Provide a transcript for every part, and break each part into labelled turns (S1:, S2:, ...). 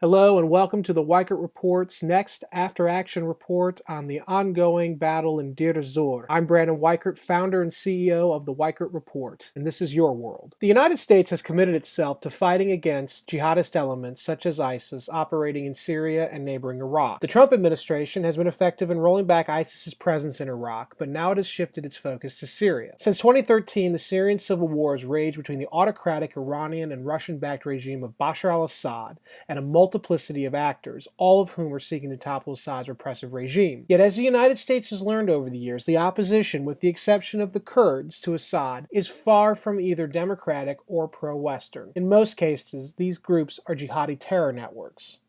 S1: Hello and welcome to the Weichert Report's next after-action report on the ongoing battle in Deir ez-Zor. I'm Brandon Weichert, founder and CEO of the Weichert Report, and this is your world. The United States has committed itself to fighting against jihadist elements such as ISIS operating in Syria and neighboring Iraq. The Trump administration has been effective in rolling back ISIS's presence in Iraq, but now it has shifted its focus to Syria. Since 2013, the Syrian civil war has raged between the autocratic Iranian and Russian-backed regime of Bashar al-Assad and a multiplicity of actors, all of whom are seeking to topple Assad's repressive regime. Yet as the United States has learned over the years, the opposition, with the exception of the Kurds to Assad, is far from either democratic or pro-Western. In most cases, these groups are jihadi terror networks.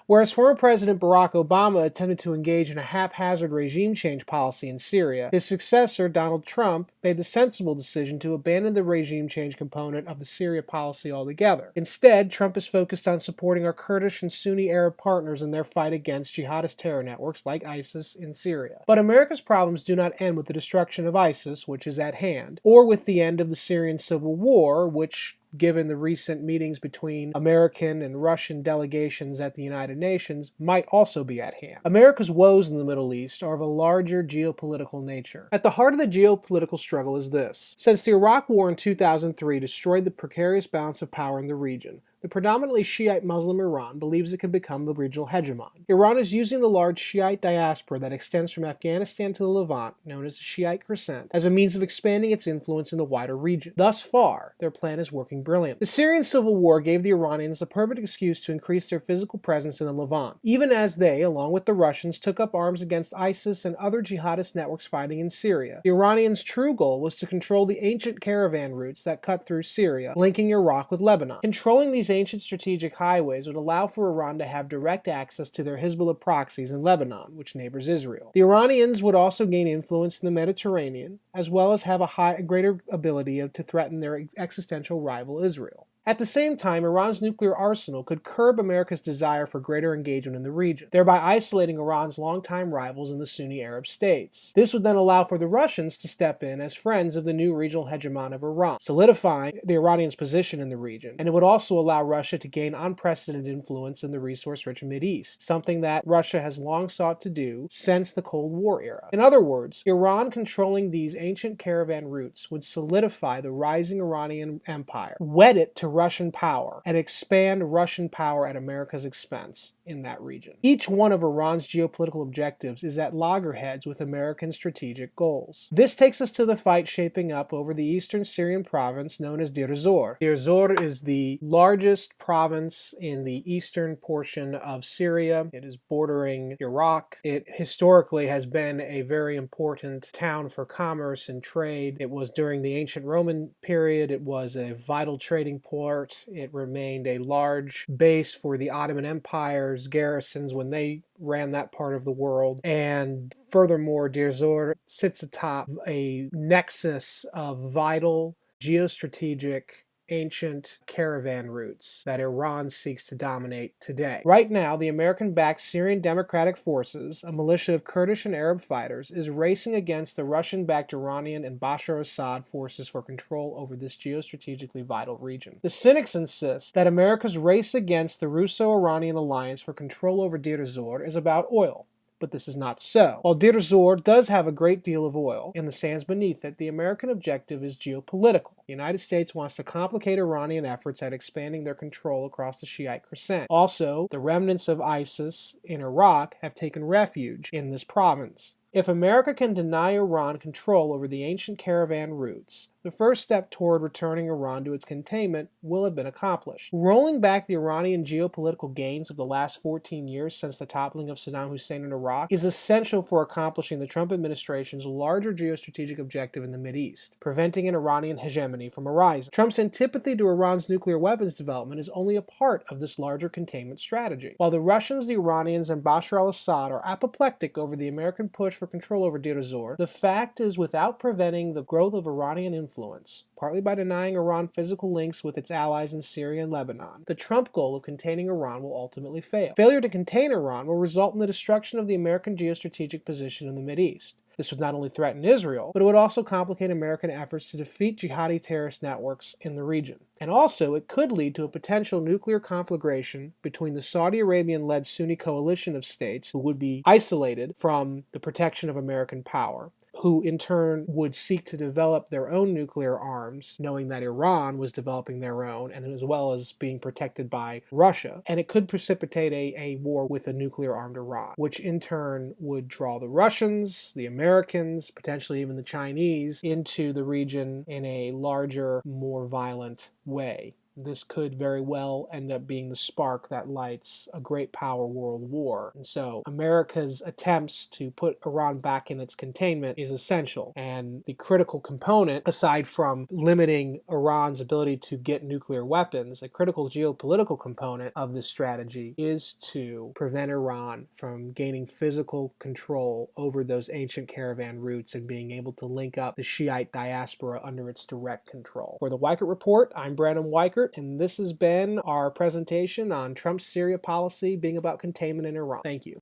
S1: Whereas former President Barack Obama attempted to engage in a haphazard regime change policy in Syria, his successor, Donald Trump, made the sensible decision to abandon the regime change component of the Syria policy altogether. Instead, Trump is focused on supporting our Kurdish and Sunni Arab partners in their fight against jihadist terror networks like ISIS in Syria. But America's problems do not end with the destruction of ISIS, which is at hand, or with the end of the Syrian civil war, which, given the recent meetings between American and Russian delegations at the United Nations, might also be at hand. America's woes in the Middle East are of a larger geopolitical nature. At the heart of the geopolitical struggle is this. Since the Iraq War in 2003 destroyed the precarious balance of power in the region, the predominantly Shiite Muslim Iran believes it can become the regional hegemon. Iran is using the large Shiite diaspora that extends from Afghanistan to the Levant, known as the Shiite Crescent, as a means of expanding its influence in the wider region. Thus far, their plan is working brilliantly. The Syrian civil war gave the Iranians a perfect excuse to increase their physical presence in the Levant, even as they, along with the Russians, took up arms against ISIS and other jihadist networks fighting in Syria. The Iranians' true goal was to control the ancient caravan routes that cut through Syria, linking Iraq with Lebanon. Controlling these ancient strategic highways would allow for Iran to have direct access to their Hezbollah proxies in Lebanon, which neighbors Israel. The Iranians would also gain influence in the Mediterranean, as well as have a greater ability to threaten their existential rival Israel. At the same time, Iran's nuclear arsenal could curb America's desire for greater engagement in the region, thereby isolating Iran's longtime rivals in the Sunni Arab states. This would then allow for the Russians to step in as friends of the new regional hegemon of Iran, solidifying the Iranians' position in the region, and it would also allow Russia to gain unprecedented influence in the resource-rich Mideast, something that Russia has long sought to do since the Cold War era. In other words, Iran controlling these ancient caravan routes would solidify the rising Iranian empire, wed it to Russian power, and expand Russian power at America's expense in that region. Each one of Iran's geopolitical objectives is at loggerheads with American strategic goals. This takes us to the fight shaping up over the eastern Syrian province known as Deir ez-Zor. Deir ez-Zor is the largest province in the eastern portion of Syria. It is bordering Iraq. It historically has been a very important town for commerce and trade. It was during the ancient Roman period. It was a vital trading port. It remained a large base for the Ottoman Empire's garrisons when they ran that part of the world. And furthermore, Deir ez-Zor sits atop a nexus of vital geostrategic ancient caravan routes that Iran seeks to dominate today. Right now, the American-backed Syrian Democratic Forces, a militia of Kurdish and Arab fighters, is racing against the Russian-backed Iranian and Bashar al-Assad forces for control over this geostrategically vital region. The cynics insist that America's race against the Russo-Iranian alliance for control over Deir ez-Zor is about oil. But this is not so. While Deir ez-Zor does have a great deal of oil in the sands beneath it, the American objective is geopolitical. The United States wants to complicate Iranian efforts at expanding their control across the Shiite Crescent. Also, the remnants of ISIS in Iraq have taken refuge in this province. If America can deny Iran control over the ancient caravan routes, the first step toward returning Iran to its containment will have been accomplished. Rolling back the Iranian geopolitical gains of the last 14 years since the toppling of Saddam Hussein in Iraq is essential for accomplishing the Trump administration's larger geostrategic objective in the Mideast, preventing an Iranian hegemony from arising. Trump's antipathy to Iran's nuclear weapons development is only a part of this larger containment strategy. While the Russians, the Iranians, and Bashar al-Assad are apoplectic over the American push for control over Deir ez-Zor, the fact is, without preventing the growth of Iranian influence, partly by denying Iran physical links with its allies in Syria and Lebanon, the Trump goal of containing Iran will ultimately fail. Failure to contain Iran will result in the destruction of the American geostrategic position in the Mideast. This would not only threaten Israel, but it would also complicate American efforts to defeat jihadi terrorist networks in the region. And also, it could lead to a potential nuclear conflagration between the Saudi Arabian-led Sunni coalition of states who would be isolated from the protection of American power, who in turn would seek to develop their own nuclear arms, knowing that Iran was developing their own, and as well as being protected by Russia. And it could precipitate a war with a nuclear-armed Iran, which in turn would draw the Russians, the Americans, potentially even the Chinese, into the region in a larger, more violent way. This could very well end up being the spark that lights a great power world war. And so America's attempts to put Iran back in its containment is essential. And the critical component, aside from limiting Iran's ability to get nuclear weapons, a critical geopolitical component of this strategy is to prevent Iran from gaining physical control over those ancient caravan routes and being able to link up the Shiite diaspora under its direct control. For the Weichert Report, I'm Brandon Weichert, and this has been our presentation on Trump's Syria policy being about containment in Iran. Thank you.